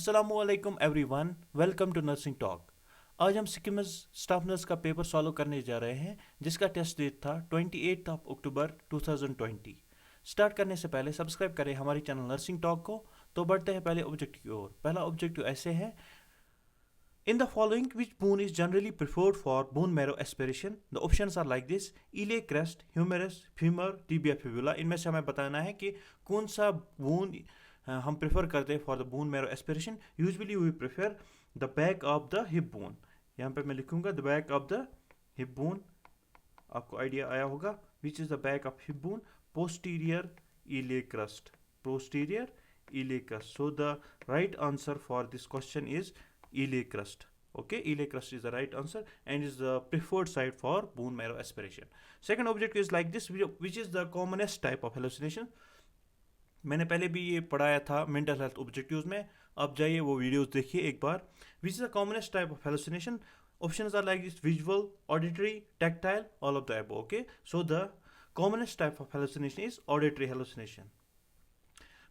अस्सलामुअलैकुम everyone, welcome to nursing talk. आज हम सिक्किम्स स्टाफ नर्स का पेपर सॉल्व करने जा रहे हैं जिसका टेस्ट डेट था 28 अक्टूबर 2020। स्टार्ट करने से पहले सब्सक्राइब करें हमारी चैनल नर्सिंग टॉक को। तो बढ़ते हैं पहले ऑब्जेक्टिव की ओर। पहला ऑब्जेक्टिव ऐसे है, in the following which bone is generally preferred for bone marrow aspiration. The options are like this: iliac, crest, humerus, femur, tibia, fibula. इनमें से हमें बताना है कि कौन सा बोन हम प्रेफर करते हैं for the bone marrow aspiration. Usually we prefer the back of the hip bone. यहाँ पे मैं लिखूंगा the back of the hip bone, आपको आइडिया आया होगा। Which is the back of hip bone? Posterior iliac crust, posterior iliac crust. So the right answer for this question is iliac crust. Okay, iliac crust is the right answer and is the preferred site for bone marrow aspiration. Second objective is like this, which is the commonest type of hallucination. मैंने पहले भी ये पढ़ाया था mental health objectives में, आप जाइए वो वीडियोस देखिए एक बार. Which is the commonest type of hallucination? Options are like this: visual, auditory, tactile, all of the above. Okay, so the commonest type of hallucination is auditory hallucination.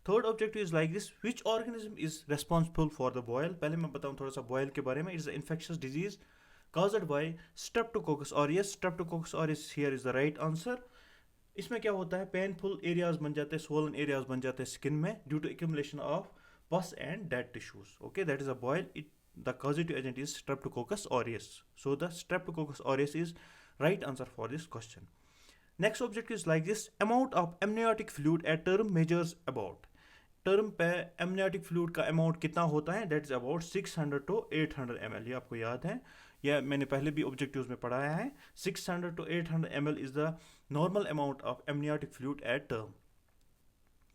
Third objective is like this: which organism is responsible for the boil? पहले मैं बताऊँ थोड़ा सा boil के बारे में. It's infectious disease caused by Streptococcus aureus. Streptococcus aureus here is the right answer. इसमें क्या होता है, पेनफुल एरियाज बन जाते हैं, स्वोलन एरियाज बन जाते हैं स्किन में due to accumulation of pus and dead tissues. Okay, that is a boil. The causative agent is Streptococcus aureus. So the Streptococcus aureus is right answer for this question. Next object is like this: amount of amniotic fluid at term measures about. Term पे amniotic fluid का amount कितना होता है? That is about 600 to 800 ml. ये आपको याद है, या मैंने पहले भी ऑब्जेक्टिव्स में पढ़ाया है. 600 to 800 ml is the normal amount of amniotic fluid at term.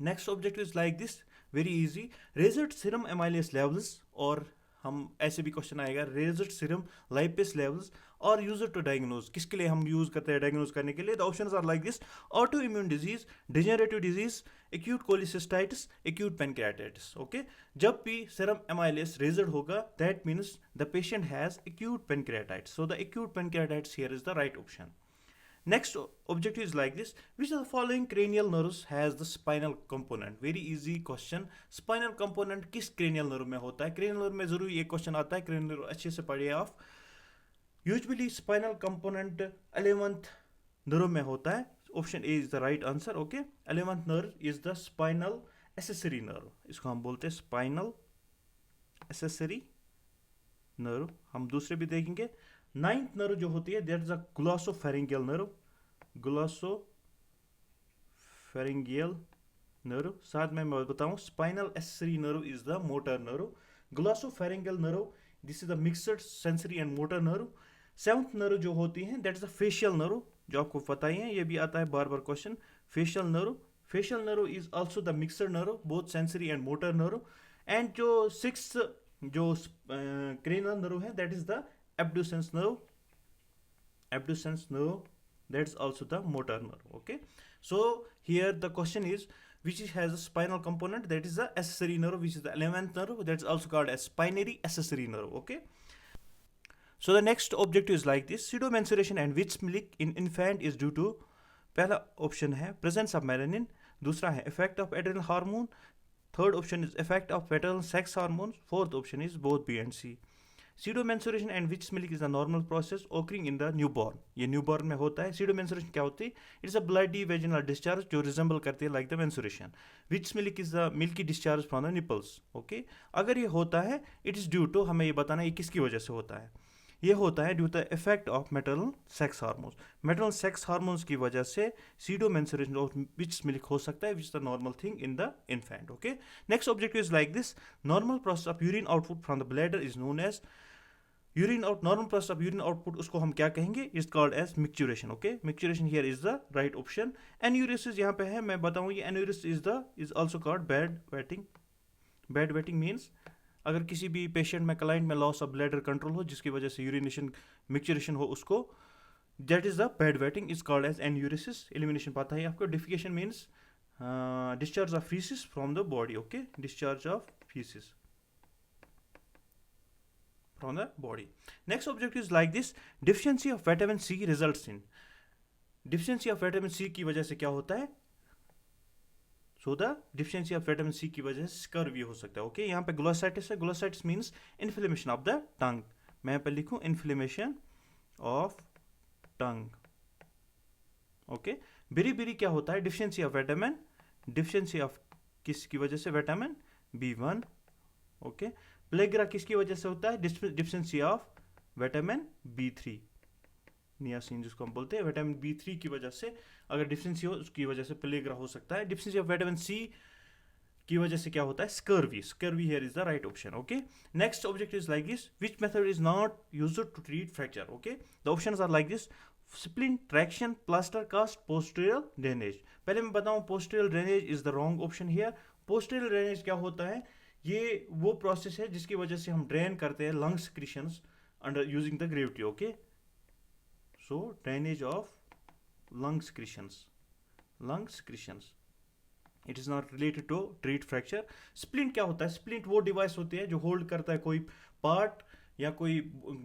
Next objective is like this, very easy: raised serum amylase levels, और हम ऐसे भी क्वेश्चन आएगा रेजर्ड सीरम लाइपेस लेवल्स और यूजर टू डायग्नोज. किसके लिए हम यूज करते हैं डायग्नोज करने के लिए? The options are like this: autoimmune disease, degenerative disease, acute cholecystitis, acute pancreatitis. Okay, जब भी सीरम एमाइलेस रेजर्ड होगा that means the patient has acute pancreatitis. So the acute pancreatitis here is the right option. Next objective is like this: which of the following cranial nerves has the spinal component? Very easy question. Spinal component किस cranial nerve में होता है? cranial nerve में जरूर ये question आता है, cranial nerve अच्छे से पढ़िए आप. Usually spinal component 11th nerve में होता है. Option A is the right answer. Okay, 11th nerve is the spinal accessory nerve. इसको हम बोलते हैं स्पाइनल एसेसरी नर्व. हम दूसरे भी देखेंगे. 9th नर्व जो होती है that is a glossopharyngeal nerve. Glossopharyngeal nerve. साथ में मैं बताऊं spinal accessory nerve is the motor nerve. Glossopharyngeal nerve, this is the mixed sensory and motor nerve. 7th nerve जो होती है that is the facial nerve, जो आपको पता ही है, ये भी आता है बार बार question. Facial nerve, facial nerve is also the mixed nerve, both sensory and motor nerve. And जो 6th जो क्रेनियल नर्व है that is the abducens nerve. Abducens nerve, that's also the motor nerve. Okay, so here the question is which has a spinal component? That is the accessory nerve, which is the 11th nerve, that's also called as spinary accessory nerve. Okay, so the next objective is like this: pseudomenstruation and which milk in infant is due to? पहला option है presence of melanin, दूसरा है effect of adrenal hormone, third option is effect of maternal sex hormones, fourth option is both B and C. Pseudomenstruation and which milk is a normal process occurring in the newborn. ये newborn में होता है. Pseudomenstruation क्या होती है? It's a bloody vaginal discharge जो resemble करती है like the menstruation. Which milk is the milky discharge from the nipples. Okay, अगर ये होता है it is due to, हमें ये बताना है ये किसकी वजह से होता है. ये होता है due to effect of maternal sex hormones. Maternal sex hormones की वजह से pseudomenstruation और विच मिल्क हो सकता है, which is the normal thing in the infant. Okay, next objective is like this: normal process of urine output from the bladder is known as. Urine out, normal process of urine output, उसको हम क्या कहेंगे? Is called as micturition. Okay, micturition here is the right option. Enuresis यहाँ पे है, मैं बताऊँ ये enuresis is also called bed wetting. Bed wetting means अगर किसी भी पेशेंट में क्लाइंट में लॉस ऑफ ब्लैडर कंट्रोल हो जिसकी वजह से यूरिनेशन मिक्चुरेशन हो, उसको that is the bed wetting, is called as enuresis. Elimination पता है आपको. Defecation means discharge of faeces from the body. Okay, discharge of faeces from the body. Next objective is like this: deficiency of vitamin C results in. deficiency of vitamin C की वजह से क्या होता है? So the deficiency of vitamin C की वजह से scurvy हो सकता है। ओके, यहाँ पे ग्लोसाइटिस है, glossitis means inflammation of the tongue. मैं यहाँ पे लिखूँ inflammation of tongue. Okay, beriberi क्या होता है? Deficiency of vitamin, deficiency of किसकी वजह से? Vitamin B1। ओके, प्लेग्रा किसकी वजह से होता है? Deficiency of vitamin B3, niacin जिसको हम बोलते हैं, विटामिन B3 की वजह से अगर डिफिशियंसी हो उसकी वजह से प्लेग्रा हो सकता है। डिफिशियंसी ऑफ विटामिन C की वजह से क्या होता है? Scurvy. Scurvy here is the right option. Okay, next object is like this, which method is not used to treat fracture? Okay, the options are like this, splint, traction, plaster cast, posterior drainage. पहले मैं बताऊं, posterior drainage is the wrong option here. Posterior drainage क्या होता है? ये वो process है जिसकी वजह से हम ड्रेन करते हैं lung secretions under using the gravity. Okay, so drainage of lung secretions, lung secretions, it is not related to treat fracture. Splint क्या होता है? स्प्लिंट वो डिवाइस होती है जो होल्ड करता है कोई पार्ट या कोई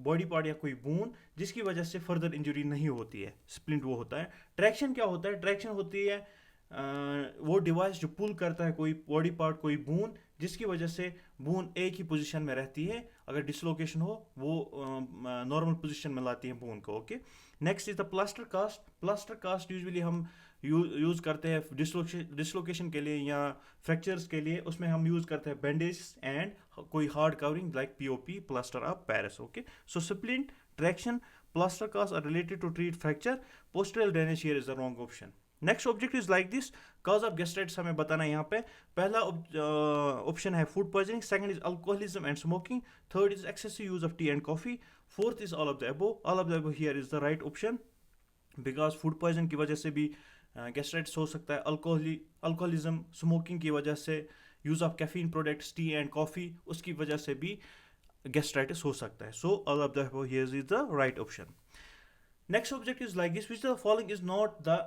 बॉडी पार्ट या कोई बोन जिसकी वजह से फर्दर इंजरी नहीं होती है। स्प्लिंट वो होता है। ट्रैक्शन क्या होता है? ट्रैक्शन होती है वो डिवाइस जो पुल करता है कोई बॉडी पार्ट, कोई बोन, जिसकी वजह से बोन एक ही पोजीशन में रहती है। अगर डिसलोकेशन हो वो नॉर्मल पोजीशन में लाती है बोन को। Okay, next is the plaster cast. Plaster cast usually हम यूज़ करते हैं डिसलोकेशन के लिए या फ्रैक्चर्स के लिए। उसमें हम यूज़ करते हैं बैंडेज एंड कोई hard covering like POP, plaster of Paris. Okay, so splint, traction, plaster cast are related to treat fracture. Posterior drainage here is the wrong option. Next object is like this, cause of gastritis हमें बताना है यहाँ पे। पहला option है food poisoning, second is alcoholism and smoking, third is excessive use of tea and coffee, fourth is all of the above. All of the above here is the right option, because food poison की वजह से भी gastritis हो सकता है। Alcoholism, smoking की वजह से, use of caffeine products, T and coffee, उसकी वजह से भी गैस्ट्राइटिस हो सकता है। सो all of the above here is the right option. Next object is like this, which the following is not the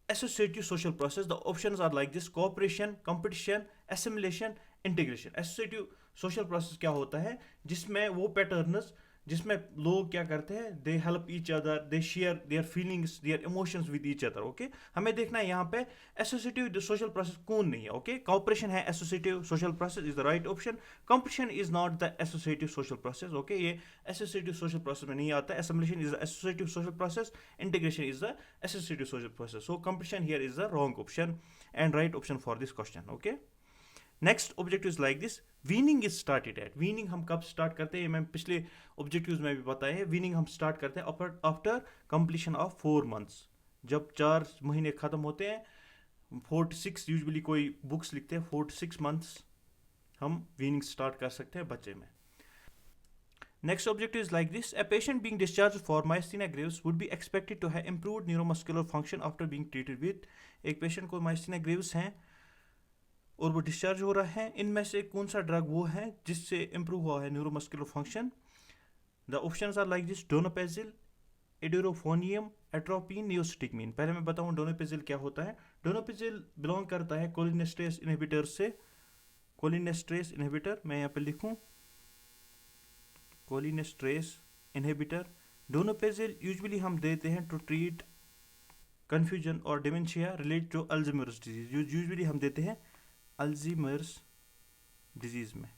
associative social process? The options are like this, cooperation, competition, assimilation, integration. Associative social process क्या होता है? जिसमें वो patterns जिसमें लोग क्या करते हैं, they help each other, they share their feelings, their emotions with each other. Okay, हमें देखना है यहाँ पे एसोसिएटिव सोशल प्रोसेस कौन नहीं है। ओके, कॉपरेशन है associative social process, is the right option. Competition is not the associative social process. Okay, ये एसोसिएटिव सोशल प्रोसेस में नहीं आता। Assimilation is the associative social process, integration is the associative social process. So competition here is the wrong option and right option for this question. Okay, next objective is like this, weaning is started at. Weaning हम कब start करते हैं? मैं पिछले objectives में भी बताया है। वीनिंग हम स्टार्ट करते हैं आफ्टर कंप्लीशन ऑफ 4 months, जब 4 महीने खत्म होते हैं। 4 to 6 यूजुअली कोई बुक्स लिखते हैं, 4 to 6 months हम वीनिंग स्टार्ट कर सकते हैं बच्चे में। Next objective is like this, a patient being discharged for myasthenia gravis would be expected to have improved neuromuscular function after being treated with। एक पेशेंट को myasthenia gravis है और वो डिस्चार्ज हो रहा है, इनमें से कौन सा ड्रग वो है जिससे इंप्रूव हुआ है neuromuscular function? The options are like this, donepezil, edrophonium, atropine, neostigmine. पहले मैं बताऊं डोनापेजिल क्या होता है। डोनापेजिल बिलोंग करता है कोलिनेस्ट्रेस इनहिबिटर से। कोलिनेस्ट्रेस इनहिबिटर, मैं यहाँ पे लिखूं कोलिनेस्ट्रेस इनहिबिटर। डोनापेजिल यूजुअली हम देते हैं टू ट्रीट कन्फ्यूजन और dementia related to Alzheimer's disease. Usually हम देते हैं अल्जाइमर्स डिजीज में।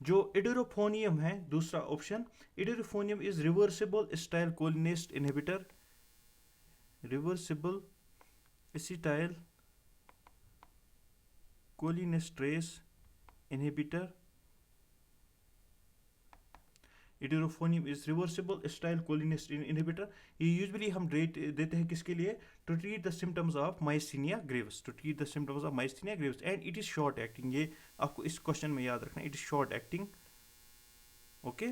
जो इडोरोफोनियम है दूसरा option, edrophonium is reversible acetyl cholinesterase inhibitor, reversible acetyl cholinesterase inhibitor. Edrophonium is reversible acetyl cholinesterase inhibitor. ये यूजुअली हम देते हैं किसके लिए? To treat the symptoms of myasthenia gravis, to treat the symptoms of myasthenia gravis and it is short acting. ये आपको इस question में याद रखना, it is short acting. Okay,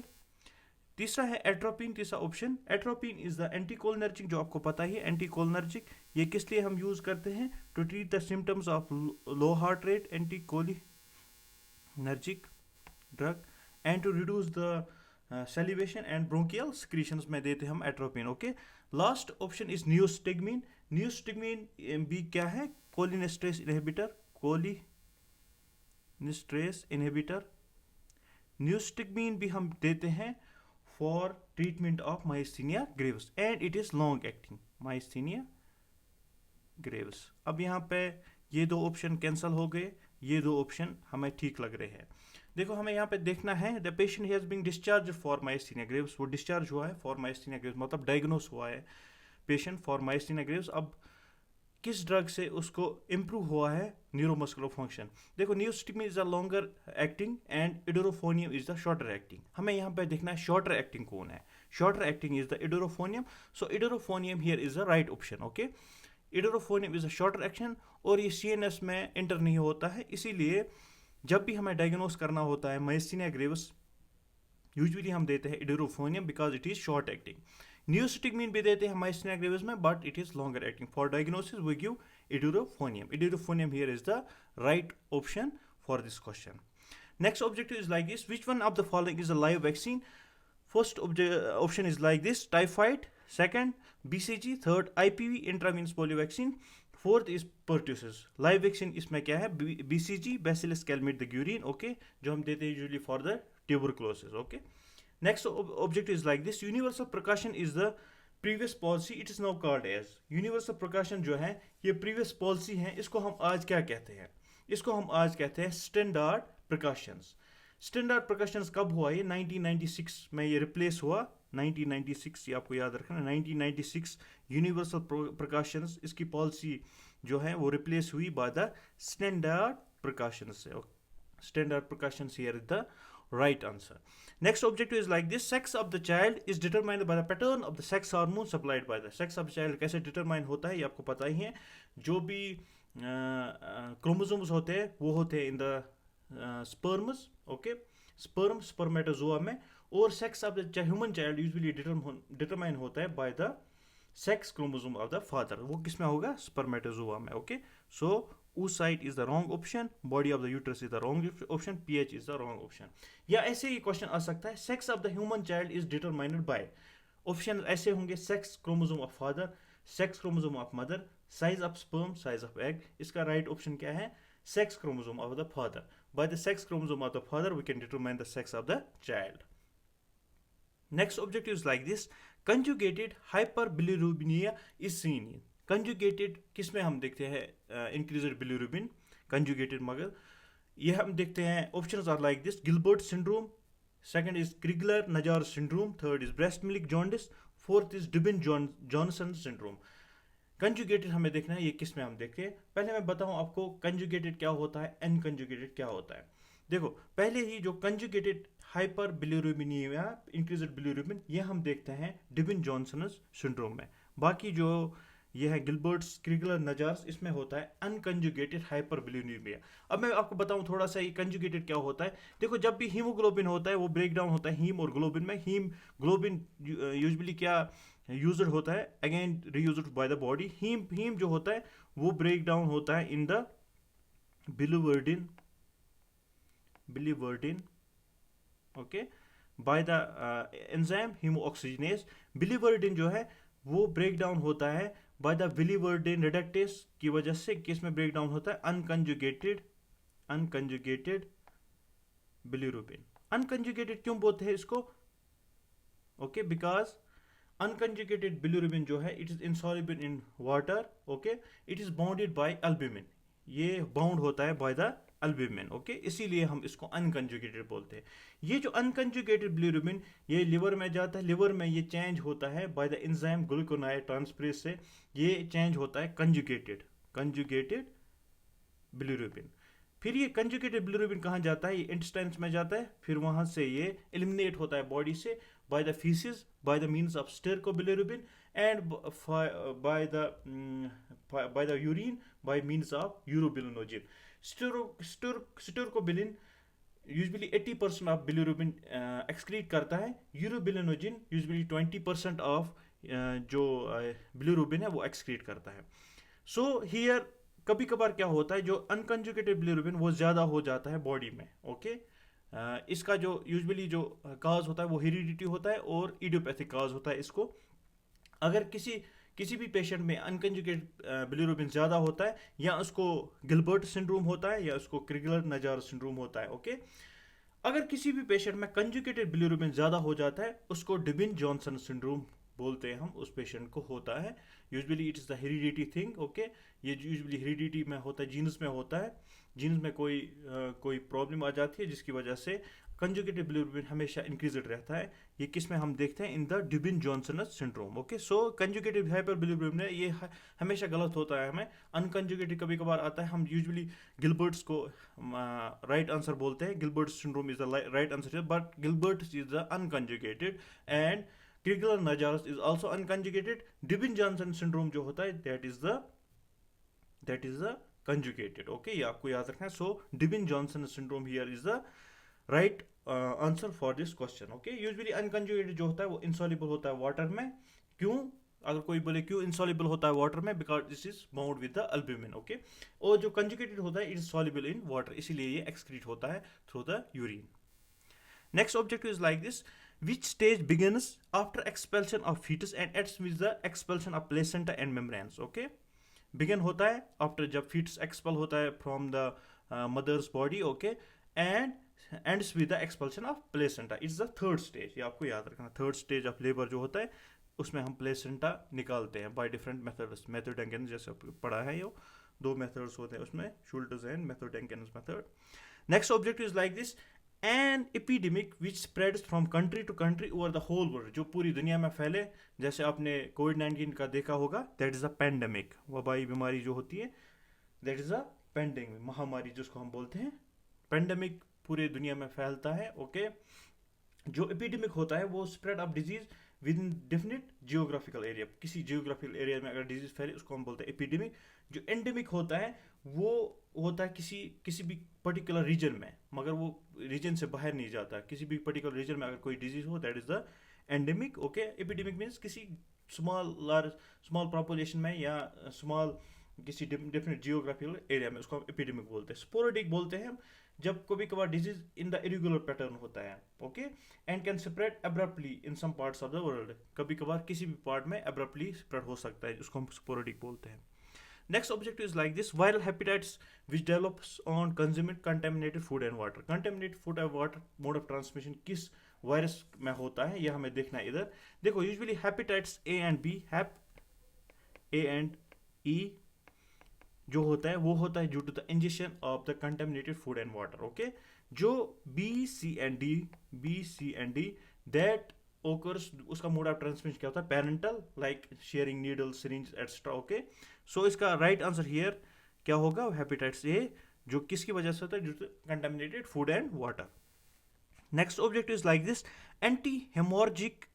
तीसरा है एट्रोपिन, तीसरा option. Atropine is the anticholinergic, जो आपको पता ही है एंटीकोलिनर्जिक। ये किस लिए हम यूज करते हैं? To treat the symptoms of low heart rate, anticholinergic drug and to reduce the salivation and bronchial secretions में देते हैं हम atropine. Okay, last option is neostigmine. Neostigmine भी क्या है? कोलिनेस्ट्रेस इनहिबिटर, कोलिनेस्ट्रेस इनहिबिटर। नियोस्टिगमीन भी हम देते हैं for treatment of myasthenia gravis and it is long acting myasthenia gravis. अब यहाँ पे ये दो ऑप्शन कैंसिल हो गए, ये दो ऑप्शन हमें ठीक लग रहे हैं। देखो हमें यहाँ पे देखना है, the patient has been discharge for myasthenia graves, वो डिस्चार्ज हुआ है फॉर माइस्थीनिया ग्रेव्स, मतलब डायग्नोस हुआ है पेशेंट फॉर माइस्थीनिया ग्रेव्स। अब किस ड्रग से उसको इम्प्रूव हुआ है न्यूरोमस्कुलर फंक्शन। देखो neostigmine is a longer acting and edrophonium is the shorter acting. हमें यहाँ पे देखना है शॉर्टर एक्टिंग कौन है। Shorter acting is the edrophonium, so edrophonium here is the right option. Okay, edrophonium is a shorter action और ये CNS में एंटर नहीं होता है, इसीलिए जब भी हमें डायग्नोस करना होता है माइस्थीनिया ग्रेव्स यूजुअली हम देते हैं edrophonium because it is short acting. Neostigmine भी देते हैं माइस्थीनिया ग्रेव्स में but it is longer acting. For diagnosis we give edrophonium. Edrophonium here is the right option for this question. Next objective is like this: which one of the following is a live vaccine? First option is like this: typhoid. Second, BCG. Third, IPV intravenous polio vaccine. Fourth is pertussis. Live vaccine इसमें क्या है? BCG, Bacillus calmette-guerin. Okay, जो हम देते हैं usually for the tuberculosis. Okay. Next objective is like this: universal precaution is the previous policy. It is now called as universal precaution जो है ये previous policy है, इसको हम आज क्या कहते हैं? इसको हम आज कहते हैं स्टैंडर्ड प्रिकॉशंस। स्टैंडर्ड प्रिकॉशंस कब हुआ? ये 1996 में ये रिप्लेस हुआ। 1996 ये आपको याद रखना, 1996 यूनिवर्सल प्रिकॉशंस इसकी पॉलिसी जो है वो रिप्लेस हुई बाय द स्टैंडर्ड प्रिकॉशंस से। Standard precautions here is the right answer. Next objective is like this: sex of the child is determined by the pattern of the sex hormone supplied by the sex of the child। कैसे determine होता है ये आपको पता ही है। जो भी क्रोमोसोम्स होते हैं वो होते हैं in the sperms. Okay, sperm spermatozoa में, और sex of the human child usually determine होता है by the sex chromosome of the father. वो किस में होगा? स्पर्मेटोजोआ में। Okay, so oocyte is the wrong option, body of the uterus is the wrong option, pH is the wrong option। या ऐसे ही question आ सकता है: sex of the human child is determined by। Option ऐसे होंगे: sex chromosome of father, sex chromosome of mother, size of sperm, size of egg। इसका right option क्या है? sex chromosome of the father। By the sex chromosome of the father we can determine the sex of the child। Next objective is like this: conjugated hyperbilirubinemia is seen in। Conjugated किस में हम देखते हैं increased bilirubin conjugated, मगर ये हम देखते हैं options are like this: Gilbert syndrome, second is Crigler Najjar syndrome, third is breast milk jaundice, fourth is Dubin Johnson syndrome. Conjugated हमें देखना है ये किस में हम देखते हैं। पहले मैं बताऊं आपको कंजुगेटेड क्या होता है, अनकंजुगेटेड क्या होता है। देखो पहले ही जो कंजुगेटेड हाइपर बिलिरुबिनिया इंक्रीज्ड बिलिरुबिन ये हम देखते हैं डिबिन जॉनसन सिंड्रोम में। बाकी जो ये है गिलबर्ट्स क्रिगलर नजार्स, इसमें होता है अनकंजुगेटेड हाइपरबिलिरुबिनिया। अब मैं आपको बताऊं थोड़ा सा ये कंजुगेटेड क्या होता है। देखो जब भी हीमोग्लोबिन होता है वो ब्रेक डाउन होता है हीम और ग्लोबिन में। हीम ग्लोबिन यूजुअली क्या यूज्ड होता है, again reused by the body. Haem जो होता है वो ब्रेक डाउन होता है in the biliverdin okay by the enzyme haemoxygenase. Biliverdin जो है वो ब्रेक डाउन होता है बाय द बिलिवर्डिन रिडक्टेस की वजह से। किस में ब्रेक डाउन होता है? Unconjugated bilirubin. अनकंजुगेटेड क्यों बोलते हैं इसको? ओके, बिकॉज अनकंजुगेटेड बिलिरुबिन जो है it is insoluble in water. Okay, it is bounded by albumin, ये बाउंड होता है बाय द एल्ब्यूमिन। ओके, इसीलिए हम इसको अनकंजुगेटेड बोलते हैं। ये जो अनकंजुगेटेड बिलिरुबिन ये लिवर में जाता है, लिवर में ये चेंज होता है बाय द एंजाइम ग्लूकोनाइड ट्रांसफरेज से, ये चेंज होता है कंजुगेटेड बिलिरुबिन। फिर ये कंजुगेटेड बिलिरुबिन कहाँ जाता है? ये इंटेस्टाइन्स में जाता है, फिर वहाँ से ये एलिमिनेट होता है बॉडी से by the faeces, by the means of stercobilirubin and by the urine by means of urobilinogen. Stercobilin usually 80% of bilirubin excrete करता है। यूरोबिलिनोजिन यूजुअली 20% ऑफ जो बिलिरुबिन है वो एक्सक्रीट करता है। सो हियर कभी कभार क्या होता है, जो अनकंजुगेटेड बिलिरुबिन वो ज़्यादा हो जाता है बॉडी में। ओके, इसका जो यूजुअली जो काज होता है वो हेरिडिटी होता है और इडियोपैथिक काज होता है इसको। अगर किसी भी पेशेंट में अनकंजुगेटेड बिलिरुबिन ज़्यादा होता है, या उसको गिलबर्ट सिंड्रोम होता है या उसको क्रिगलर नजार सिंड्रोम होता है। ओके, अगर किसी भी पेशेंट में कंजुगेटेड बिलिरुबिन ज़्यादा हो जाता है उसको डिबिन जॉनसन सिंड्रोम बोलते हैं हम उस पेशेंट को होता है। Usually it is the heredity thing, okay. ये यूजुअली हेरिडिटी में होता है, जीन्स में होता है। जीन्स में कोई प्रॉब्लम आ जाती है जिसकी वजह से कंजुगेटिव बिलिरुबिन हमेशा इंक्रीज्ड रहता है। ये किस में हम देखते हैं? In the Dubin Johnson syndrome, okay. So conjugative hyperbilirubin है, ये हमेशा गलत होता है। हमें अनकंजुगेटेड कभी कभार आता है। हम यूजुअली गिलबर्ट्स को राइट आंसर बोलते हैं। Gilbert syndrome is the right answer, but Gilbert is the unconjugated and Crigler Najjar is also unconjugated. Dubin Johnson syndrome जो होता है that is the conjugated, okay. ये आपको याद रखना है। So Dubin Johnson syndrome here is the right answer for this question, okay. Usually unconjugated जो होता है वो इंसॉल्युबल होता है वाटर में। क्यों? अगर कोई बोले क्यों इंसॉल्युबल होता है वाटर में, because this is bound with the albumin, okay. और जो कंजुगेटेड होता है it is soluble in water, इसीलिए ये एक्सक्रीट होता है through the urine. Next objective is like this. Which stage begins after expulsion of fetus and ends with the expulsion of placenta and membranes? Okay. Begin होता है after जब fetus expel होता है from the mother's body, okay, and ends with the expulsion of placenta. It's the third stage. ये आपको याद रखना। Third stage of labor जो होता है उसमें हम placenta निकालते हैं by different methods. Method Dengen's जैसे पढ़ा है, ये दो methods होते हैं उसमें, Schultes and Method Dengen's method. Next objective is like this. An epidemic which spreads from country to country over the whole world, जो पूरी दुनिया में फैले, जैसे आपने कोविड-19 का देखा होगा, दैट इज अ पेंडेमिक। वबाई बीमारी जो होती है दैट इज अ पेंडेमिक, महामारी जिसको हम बोलते हैं। पेंडेमिक पूरे दुनिया में फैलता है, ओके। जो एपिडेमिक होता है वो spread of disease with in definite geographical area, किसी जियोग्राफिकल एरिया में अगर डिजीज फैले उसको हम बोलते हैं एपिडेमिक। जो एंडेमिक होता है वो होता है किसी भी पर्टिकुलर रीजन में, मगर वो रीजन से बाहर नहीं जाता। किसी भी पर्टिकुलर रीजन में अगर कोई डिजीज हो that is the endemic, okay. Epidemic means किसी स्मॉल पॉपुलेशन में या स्मॉल किसी डेफिनेट जियोग्राफिकल एरिया में, उसको हम एपिडेमिक बोलते हैं। स्पोरेडिक बोलते हैं हम जब कभी कभार disease in the irregular pattern होता है, okay, and can spread abruptly in some parts of the world. कभी कभार किसी भी पार्ट में अब्रप्टली स्प्रेड हो सकता है, उसको हम स्पोरेडिक बोलते हैं। Next objective is like this. Viral hepatitis which develops on consuming contaminated food and water. Contaminated food and water mode of transmission किस वायरस में होता है, यह हमें देखना है इधर। देखो usually hepatitis A and B, Hep A and E जो होता है वो होता है due to the injection of the contaminated food and water, okay. जो B C and D that occurs, उसका मोड ऑफ ट्रांसमिशन क्या होता है? Parenteral, like sharing needle, syringe extra, okay. So इसका राइट आंसर हियर क्या होगा? Hepatitis A, जो किसकी वजह से होता है? Due to contaminated food and water. Next objective is like this. Anti hemorrhagic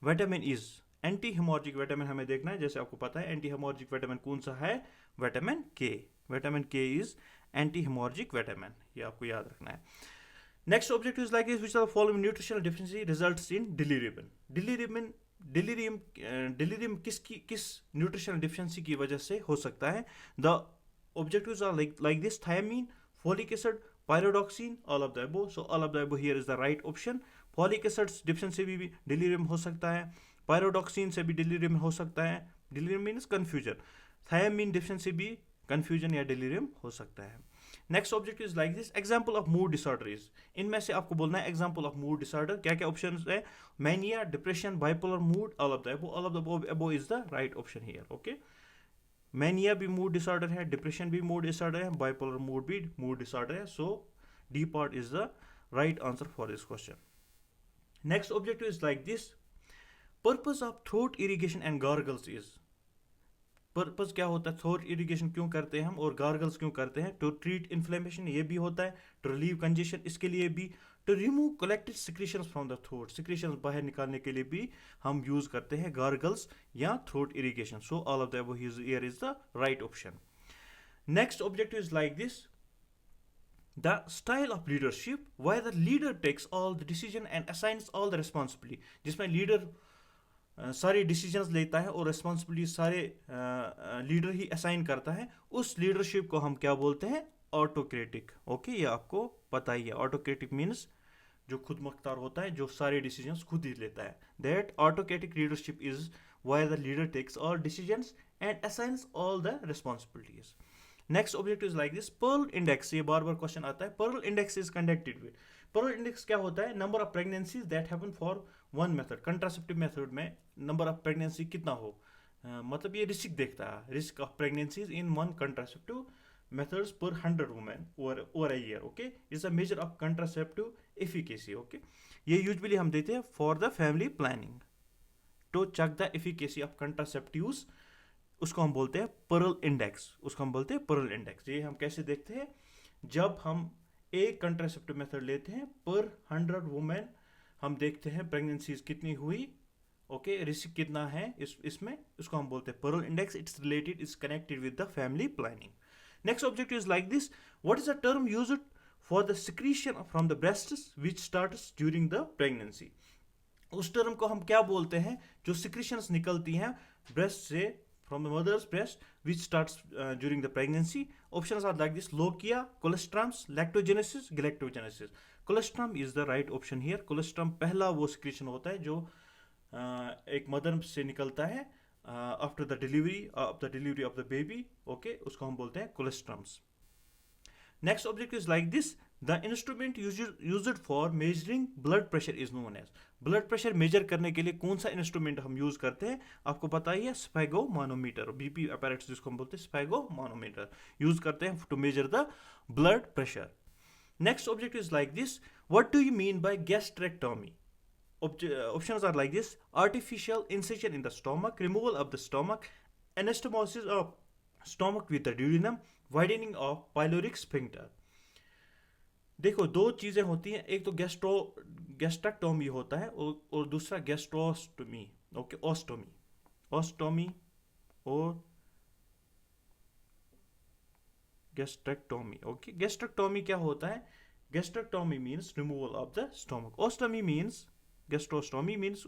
vitamin is, anti hemorrhagic vitamin हमें देखना है। जैसे आपको पता है एंटी हेमोरजिक विटामिन कौन सा है? विटामिन के। विटामिन के इज एंटी हेमोरजिक विटामिन, ये आपको याद रखना है। Next objective is like this, which are the following nutritional deficiency results in delirium. Delirium किस न्यूट्रिशनल डेफिशिएंसी की वजह से हो सकता है? The objectives are like this, thiamine, folic acid, pyridoxine, all of the above. So all of the above here is the right option. Folic acid deficiency भी delirium हो सकता है, पायरोडॉक्सिन से भी डिलीरियम हो सकता है। Delirium means confusion. Thiamine deficiency भी कन्फ्यूजन या डिलीरियम हो सकता है। Next object is like this, example of mood disorder is, इनमें से आपको बोलना है एग्जाम्पल ऑफ मूड डिसऑर्डर। क्या क्या ऑप्शन है? Mania, depression, bipolar mood, all of the above is the right option here, okay. Mania भी मूड डिसऑर्डर है, डिप्रेशन भी मूड डिसऑर्डर है, बाइपोलर मूड भी मूड डिसऑर्डर है। So D part is the right answer for this question. Next objective is like this, purpose of throat irrigation and gargles is. Purpose क्या होता है? Throat irrigation क्यों करते हैं हम और गार्गल्स क्यों करते हैं? टू ट्रीट इन्फ्लेमेशन, ये भी होता है। टू रिलीव कंजेशन, इसके लिए भी। To remove collected secretions from the throat, secretions बाहर निकालने के लिए भी हम यूज करते हैं गार्गल्स या throat irrigation. So all of the above here is the right option. Next objective is like this, the style of leadership why the leader takes all the decision and assigns all the responsibility, जिसमें leader सारे decisions लेता है और responsibility सारे leader ही assign करता है, उस leadership को हम क्या बोलते हैं? Autocratic, okay. ये आपको पता ही है। ऑटोक्रेटिक मीन्स जो खुद मुख्तार होता है, जो सारे डिसीजंस खुद ही लेता है। That autocratic leadership is why the leader takes all decisions and assigns all the responsibilities. Next object is like this, Pearl index, ये बार बार क्वेश्चन आता है। Pearl index is conducted with, Pearl index क्या होता है? Number of pregnancies that happen for one method, contraceptive method में number of pregnancy कितना हो, मतलब ये रिस्क देखता है, risk of pregnancies in one contraceptive methods per 100 women over a year. Okay, is a measure of contraceptive efficacy. Okay, ये usually हम देते हैं for the family planning to check the efficacy of contraceptives, उसको हम बोलते हैं Pearl index, उसको हम बोलते हैं पर्ल इंडेक्स। ये हम कैसे देखते हैं? जब हम एक कंट्रासेप्टिव मेथड लेते हैं पर 100 वुमेन, हम देखते हैं प्रेगनेंसीज कितनी हुई, ओके, रिस्क कितना है इसमें, उसको हम बोलते हैं Pearl index. It's related, it's connected with the family planning. Next objective is like this. What is the term used for the secretion from the breasts which starts during the pregnancy? उस term को हम क्या बोलते हैं जो secretions निकलती हैं breast से, from the mother's breast, which starts during the pregnancy? Options are like this: lochia, colostrums, lactogenesis, galactogenesis. Colostrum is the right option here. Colostrum पहला वो secretion होता है जो एक मदर से निकलता है after the delivery of the baby, okay, उसको हम बोलते हैं colostrums. Next object is like this: the instrument used for measuring blood pressure is known as. Blood pressure measure करने के लिए कौन सा इंस्ट्रूमेंट हम यूज करते हैं? आपको पता ही है, स्फेगोमानोमीटर, बीपी अपैरेटस जिसको हम बोलते हैं स्फेगोमानोमीटर, यूज करते हैं to measure the blood pressure. Next object is like this: what do you mean by gastrectomy? Options are like this: artificial incision in the stomach, removal of the stomach, anastomosis of stomach with the duodenum, widening of pyloric sphincter. देखो, दो चीजें होती हैं, एक तो gastrectomy होता है और दूसरा गैस्ट्रोस्टोमी, ओके, ऑस्टोमी और गैस्ट्रेक्टोमी। ओके, गैस्ट्रेक्टोमी क्या होता है? Gastrectomy means removal of the stomach, ostomy means, gastrostomy means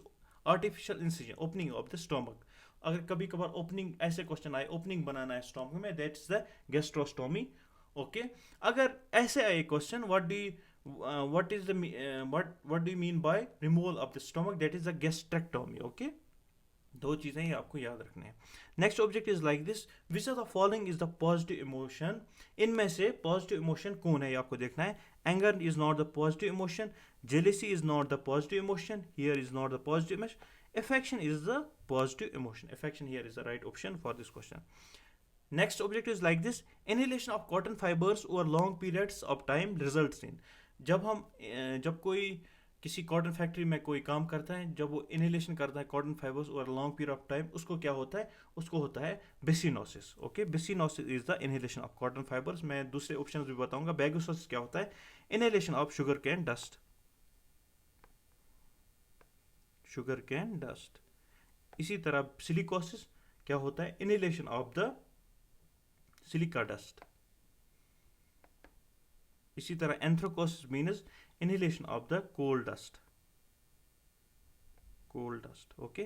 artificial incision, opening of the stomach. अगर कभी कभार ओपनिंग, ऐसे क्वेश्चन आए, ओपनिंग बनाना है स्टोमक में, दैट्स द गैस्ट्रोस्टोमी। ओके, अगर ऐसे आए question, what do you mean bye removal of the stomach, that is the gastrectomy. Okay, दो चीजें ही आपको याद रखने हैं। Next object is like this: which of the following is the positive emotion? इनमें से पॉजिटिव इमोशन कौन है, ये आपको देखना है। Anger is not the positive emotion, jealousy is not the positive emotion, here is not the positive emotion, affection is the positive emotion. Affection here is the right option for this question. Next object is like this: inhalation of cotton fibers over long periods of time results in. जब कोई किसी cotton factory में कोई काम करता है, जब वो इनहेलेशन करता है cotton fibres over long period of time, उसको क्या होता है? उसको होता है byssinosis. Okay, byssinosis is the inhalation of cotton fibres. मैं दूसरे ऑप्शन भी बताऊंगा। बेगोसिस क्या होता है? Inhalation of sugar cane dust, sugar cane dust. इसी तरह सिलिकोसिस क्या होता है? Inhalation of the silica dust. इसी तरह anthracosis means inhalation of the coal dust. Okay,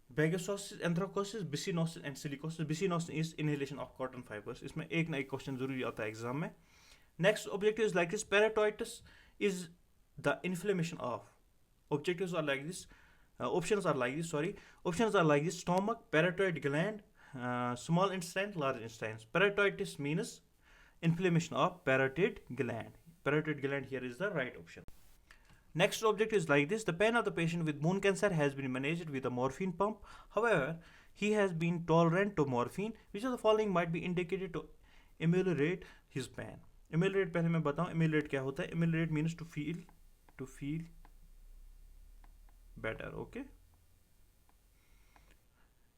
bagassosis, anthracosis, byssinosis and silicosis. बिसिनोसिस is inhalation of cotton fibres. इसमें एक ना एक क्वेश्चन जरूरी आता है एग्जाम में। Next objective is like this: parotitis is the inflammation of. Objectives are like this, options are like this, options are like this: stomach, parotid gland, small intestine, large intestine. Peritonitis means inflammation of parotid gland. Parotid gland here is the right option. Next object is like this: the pain of the patient with bone cancer has been managed with a morphine pump. However, he has been tolerant to morphine. Which of the following might be indicated to ameliorate his pain? Ameliorate पहले मैं बताऊं ameliorate क्या होता है. Ameliorate means to feel better. Okay.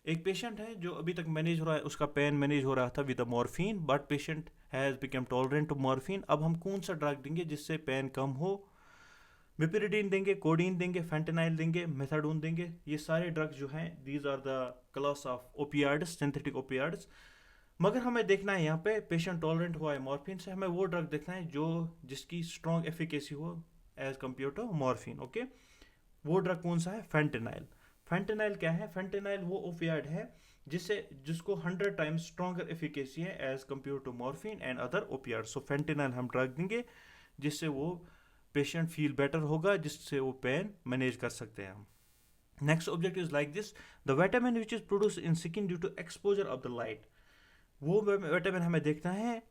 एक patient है जो अभी तक मैनेज हो रहा है, उसका पेन मैनेज हो रहा था with a morphine, but patient has become tolerant to morphine. अब हम कौन सा ड्रग देंगे जिससे पेन कम हो? मिपिरिडीन देंगे, कोडीन देंगे, फेंटेनाइल देंगे, मेथाडोन देंगे. ये सारे ड्रग्स जो हैं, these are the class of opioids, synthetic opioids. मगर हमें देखना है यहाँ पे पेशेंट टॉलरेंट हुआ है मॉर्फिन से, हमें वो ड्रग देखना है जो जिसकी स्ट्रॉन्ग एफिकेसी हो as compare to morphine. Okay, वो ड्रग कौन सा है? फेंटेनाइल. फेंटेनाइल क्या है? फेंटेनाइल वो ओपियाइड है जिसको 100 टाइम्स स्ट्रॉन्गर एफिकेसी है as compare to morphine and other opioid. So fentanyl हम ड्रग देंगे जिससे वो पेशेंट फील बेटर होगा, जिससे वो पेन मैनेज कर सकते हैं हम. Next object is like this: the vitamin which is produce in skin due to exposure of the light. वो विटामिन हमें देखना है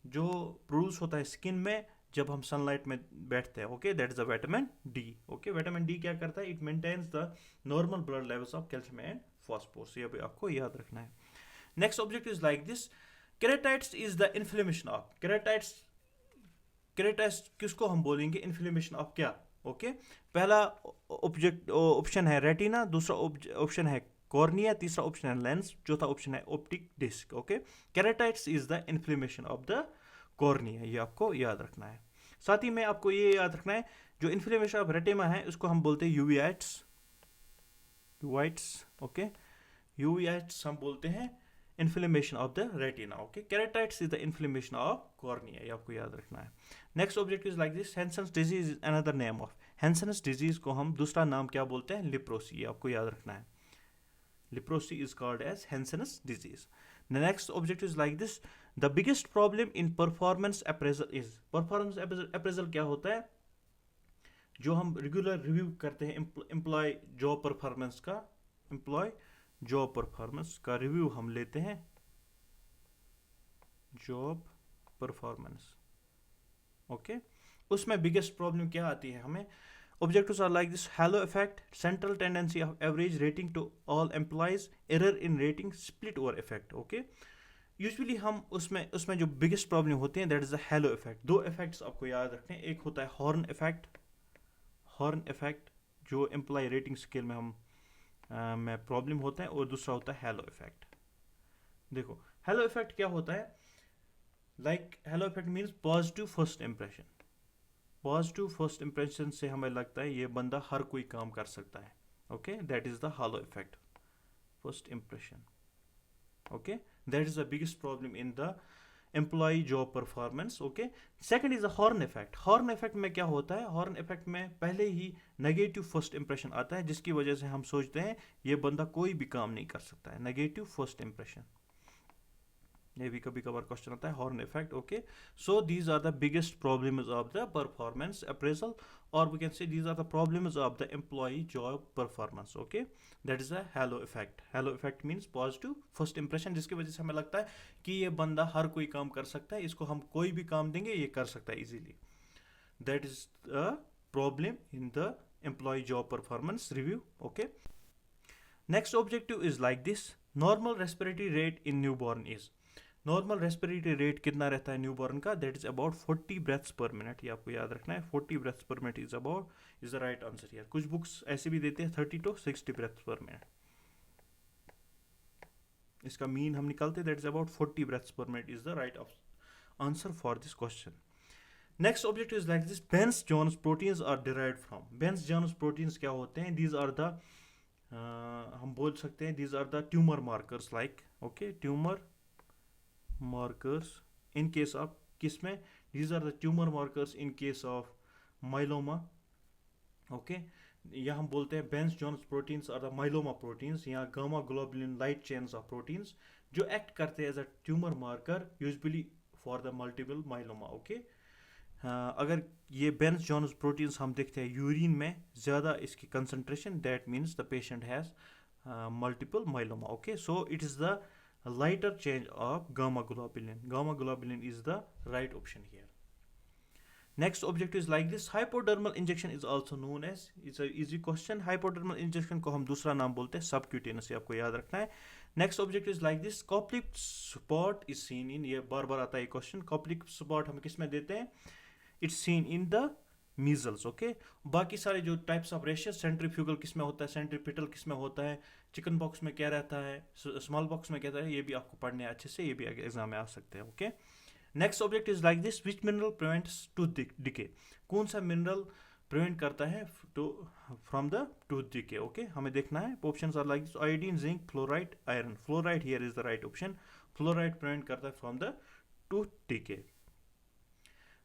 जो प्रोड्यूस होता है स्किन में जब हम सनलाइट में बैठते हैं, okay, that is the vitamin D. Okay, vitamin D क्या करता है, it maintains the normal blood levels of calcium and phosphorus, ये भी आपको याद रखना है। Next object is like this, keratitis is the inflammation of, keratitis किसको हम बोलेंगे, इन्फ्लेमेशन ऑफ क्या, ओके। पहला ऑप्शन है रेटिना, दूसरा ऑप्शन है कॉर्निया, तीसरा ऑप्शन है लेंस, चौथा ऑप्शन है optic disc. Okay, keratitis is the inflammation of the cornea, ये आपको याद रखना है। साथ ही में आपको ये याद रखना है, जो इन्फ्लेमेशन ऑफ रेटिना है उसको हम बोलते हैं यूवीआइट्स, ओके, यूवीआइट्स हम बोलते हैं inflammation of the retina. Okay, keratitis is the inflammation of cornea, ये आपको याद रखना है। Next object is like this, Hansen's disease is another name of, Hansen's disease को हम दूसरा नाम क्या बोलते हैं, लेप्रोसी, ये आपको याद रखना है। Leprosy is called as Hansen's disease. The next object is like this. The biggest problem in performance appraisal is, performance appraisal क्या होता है, जो हम रेगुलर रिव्यू करते हैं एम्प्लॉय जॉब परफॉर्मेंस का रिव्यू हम लेते हैं, जॉब परफॉर्मेंस। ओके, उसमें बिगेस्ट प्रॉब्लम क्या आती है हमें, Objectives are like this: halo effect, central tendency of average rating to all employees, error in rating, split over effect. Okay, usually हम उसमें जो बिगेस्ट प्रॉब्लम होते हैं that is the halo effect. दो इफेक्ट्स आपको याद रखने हैं, एक होता है हॉर्न इफेक्ट जो एम्प्लॉय रेटिंग स्केल में हम में प्रॉब्लम होता है, और दूसरा होता है हेलो इफेक्ट। देखो हेलो इफेक्ट क्या होता है, like hello effect means positive first impression, positive first impression से हमें लगता है ये बंदा हर कोई काम कर सकता है। Okay, that is the halo effect, first impression. Okay, that is the biggest problem in the employ job performance. Okay, second is the horn effect. Horn effect में क्या होता है, हॉर्न इफेक्ट में पहले ही नेगेटिव फर्स्ट इंप्रेशन आता है, जिसकी वजह से हम सोचते हैं ये बंदा कोई भी काम नहीं कर सकता है, नेगेटिव फर्स्ट इंप्रेशन। ये भी कभी कभार क्वेश्चन आता है, horn effect. Okay, so these are the biggest problems of the performance appraisal, और we can say these are the problems of the employ job performance. Okay, that is the halo effect. Halo effect means positive first impression, जिसकी वजह से हमें लगता है कि ये बंदा हर कोई काम कर सकता है, इसको हम कोई भी काम देंगे ये कर सकता है easily. That is the problem in the employ job performance review. Okay, next objective is like this, normal respiratory rate in newborn is, normal respiratory rate कितना रहता है न्यूबॉर्न का, that is about 40 breaths per minute, ये आपको याद रखना है। 40 breaths per minute is the right answer here. कुछ बुक्स ऐसे भी देते हैं 30 to 60 ब्रेथ्स पर मिनट, इसका मीन हम निकालते हैं, that is about 40 breaths per minute is the right answer for this question. Next object is like this, Bence Jones proteins are derived from, Bence Jones proteins क्या होते हैं, these are the हम बोल सकते हैं these are the tumour markers, like okay, tumour markers in case of किसमें, these are the tumor markers in case of myeloma. okay, या हम बोलते हैं Bence Jones proteins are the myeloma proteins, या gamma globulin light chains of proteins जो act करते हैं as a tumour marker usually for the multiple myeloma. Okay, अगर ये बेंस जॉन्स प्रोटीन्स हम देखते हैं यूरिन में ज़्यादा इसकी concentration, that means the patient has multiple myeloma. Okay, so it is the lighter change of gamma globulin. Gamma globulin is the right option here. Next object is like this, hypodermal injection is also known as, it's a easy question, hypodermal injection को हम दूसरा नाम बोलते हैं subcutaneous, ये आपको याद रखना है। Next object is like this, Koplik spot is seen in, ये बार बार आता है क्वेश्चन, Koplik spot हम किस में देते हैं, it's seen in the measles. Okay, बाकी सारे जो टाइप्स ऑफ रेशेस, सेंट्रीफ्यूगल किस में होता है, सेंट्रीपिटल किस में होता है, चिकन बॉक्स में क्या रहता है, स्मॉल बॉक्स में क्या रहता है, ये भी आपको पढ़ने हैं अच्छे से, ये भी एग्जाम में आ सकते हैं। Okay, next object is like this, which mineral prevents tooth decay, कौन सा मिनरल प्रिवेंट करता है from the tooth decay. Okay, हमें देखना है, options are like this, iodine, zinc, fluoride, iron. Fluoride here is the right option, fluoride prevent करता है from the tooth decay.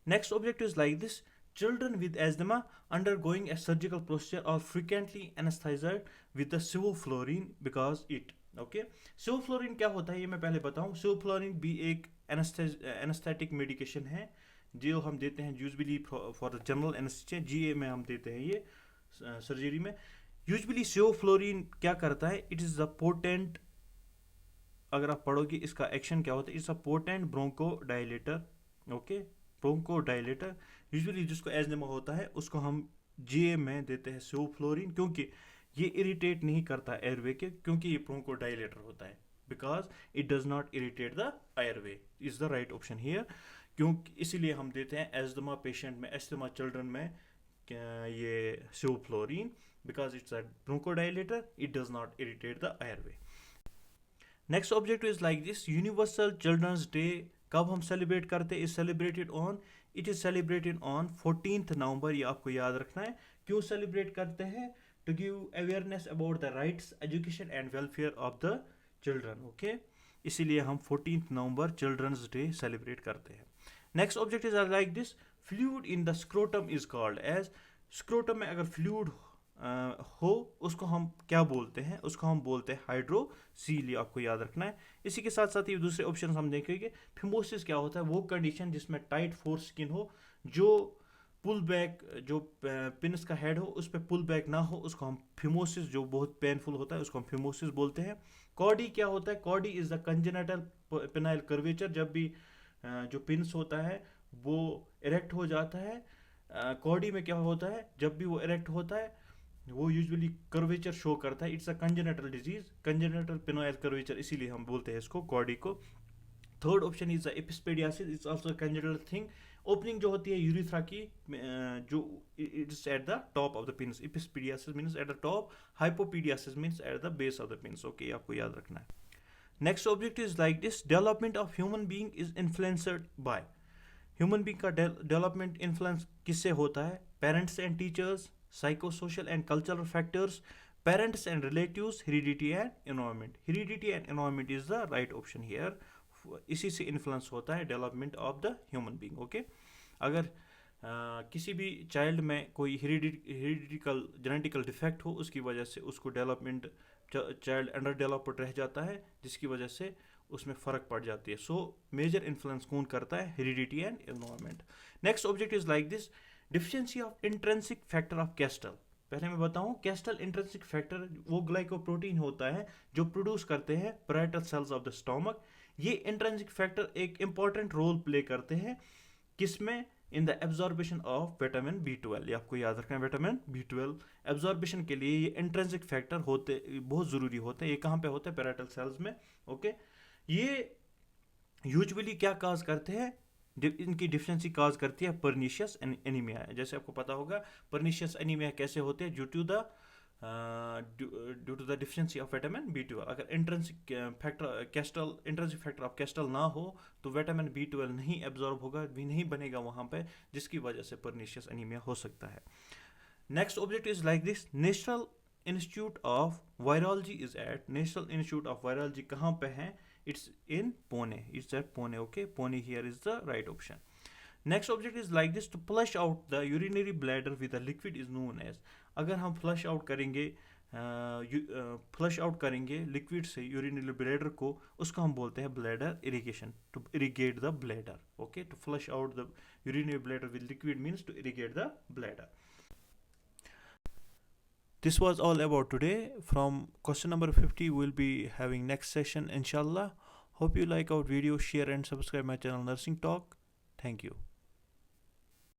Next object is like this, children with asthma undergoing a surgical procedure are frequently anesthetized with the sevoflurane because it, okay, sevoflurane क्या होता है ये मैं पहले बताऊं, sevoflurane भी एक anesthetic medication है जो हम देते हैं usually for the general anaesthesia, GA में हम देते हैं ये सर्जरी में। यूजुअली sevoflurane क्या करता है, इट इज़ द पोटेंट, अगर आप पढ़ोगे इसका एक्शन क्या होता है, it's a potent bronchodilator. Okay, bronchodilator usually जिसको एजमा होता है उसको हम GA में देते हैं सेवफ्लोरिन, क्योंकि ये इरिटेट नहीं करता एयरवे के, क्योंकि ये ब्रोंकोडाइलेटर होता है, because it does not irritate the airway is the right option here. क्योंकि इसीलिए हम देते हैं एजमा पेशेंट में, एस्थमा चिल्ड्रन में ये sevoflurane, because it's a bronchodilator, it does not irritate the airway. Next objective is like this, universal children's day कब हम सेलिब्रेट करते हैं? Is celebrated on, it is celebrated on 14 November, ये आपको याद रखना है। क्यों सेलिब्रेट करते हैं? To give awareness about the rights, education and welfare of the children, okay. इसीलिए हम 14 नवंबर चिल्ड्रंस डे सेलिब्रेट करते हैं। Next object is like this, fluid in the scrotum is called as, scrotum में अगर fluid हो उसको हम क्या बोलते हैं? उसको हम बोलते हैं हाइड्रोसील, ये आपको याद रखना है। इसी के साथ साथ ये दूसरे ऑप्शन हम देखेंगे। फिमोसिस क्या होता है? वो कंडीशन जिसमें टाइट फोर्स स्किन हो, जो पुल बैक, जो पिनस का हेड हो उस पर पुल बैक ना हो, उसको हम फिमोसिस, जो बहुत पेनफुल होता है उसको हम फिमोसिस बोलते हैं। कॉडी क्या होता है? Cardi is the congenital penile curvature, जब भी जो पिंस होता है वो इरेक्ट हो जाता है। कॉडी में क्या होता है? जब भी वो इरेक्ट होता है वो यूजुअली कर्वेचर शो करता है। It's a congenital disease, congenital penile curvature, इसीलिए हम बोलते हैं इसको कॉडी को। Third option is the epispadias, it's also congenital thing. Opening जो होती है यूरिथ्रा की, जो it's at the top of the penis, epispadias means at the top, hypospadias means at the base of the penis, okay, आपको याद रखना है। Next object is like this, development of human being is influenced by, human being का development influence किससे होता है? Parents and teachers, psychosocial and cultural factors, parents and relatives, heredity and environment. Heredity and environment is the right option here. इसी से influence होता है development of the human being, okay. अगर किसी भी चाइल्ड में कोई हेरिडिटिकल जेनेटिकल डिफेक्ट हो, उसकी वजह से उसको डेवलपमेंट, चाइल्ड अंडर डेवलप्ड रह जाता है, जिसकी वजह से उसमें फ़र्क पड़ जाती है। सो मेजर इन्फ्लुएंस कौन करता है? Heredity and environment. Next object is like this, deficiency of intrinsic factor of castle. पहले मैं बताऊं, कैस्टल इंट्रिंसिक फैक्टर वो ग्लाइकोप्रोटीन होता है जो प्रोड्यूस करते हैं parietal cells of the stomach. ये इंट्रिंसिक फैक्टर एक इंपॉर्टेंट रोल प्ले करते हैं किसमें? In the absorption of vitamin B12, ये आपको याद रखना है। विटामिन B12 एब्जॉर्बेशन के लिए ये इंट्रिंसिक फैक्टर होते बहुत ज़रूरी होते हैं। ये कहाँ पे होते हैं? पैराइटल सेल्स में, ओके। ये यूजुअली क्या काज करते हैं? इनकी डिफिशियंसी काज करती है पर्नीशियस एनीमिया। जैसे आपको पता होगा पर्नीशियस एनीमिया कैसे होते हैं? Due to the deficiency of vitamin B12। अगर intrinsic factor Castle, intrinsic factor of Castle ना हो तो विटामिन B12 नहीं एब्जॉर्ब होगा, भी नहीं बनेगा वहाँ पे, जिसकी वजह से पर्नीशियस एनीमिया हो सकता है। Next object is like this, National Institute of Virology is at, National Institute of Virology कहाँ पे है? It's in Pune. It's at Pune. Okay, Pune here is the right option. Next object is like this, to flush out the urinary bladder with a liquid is known as. अगर हम flush out करेंगे, flush out करेंगे liquid से urinary bladder को, उसको हम बोलते हैं bladder irrigation. To irrigate the bladder. Okay, to flush out the urinary bladder with liquid means to irrigate the bladder. This was all about today. From question number 50 we'll be having next session inshallah. Hope you like our video, share and subscribe my channel Nursing Talk. Thank you.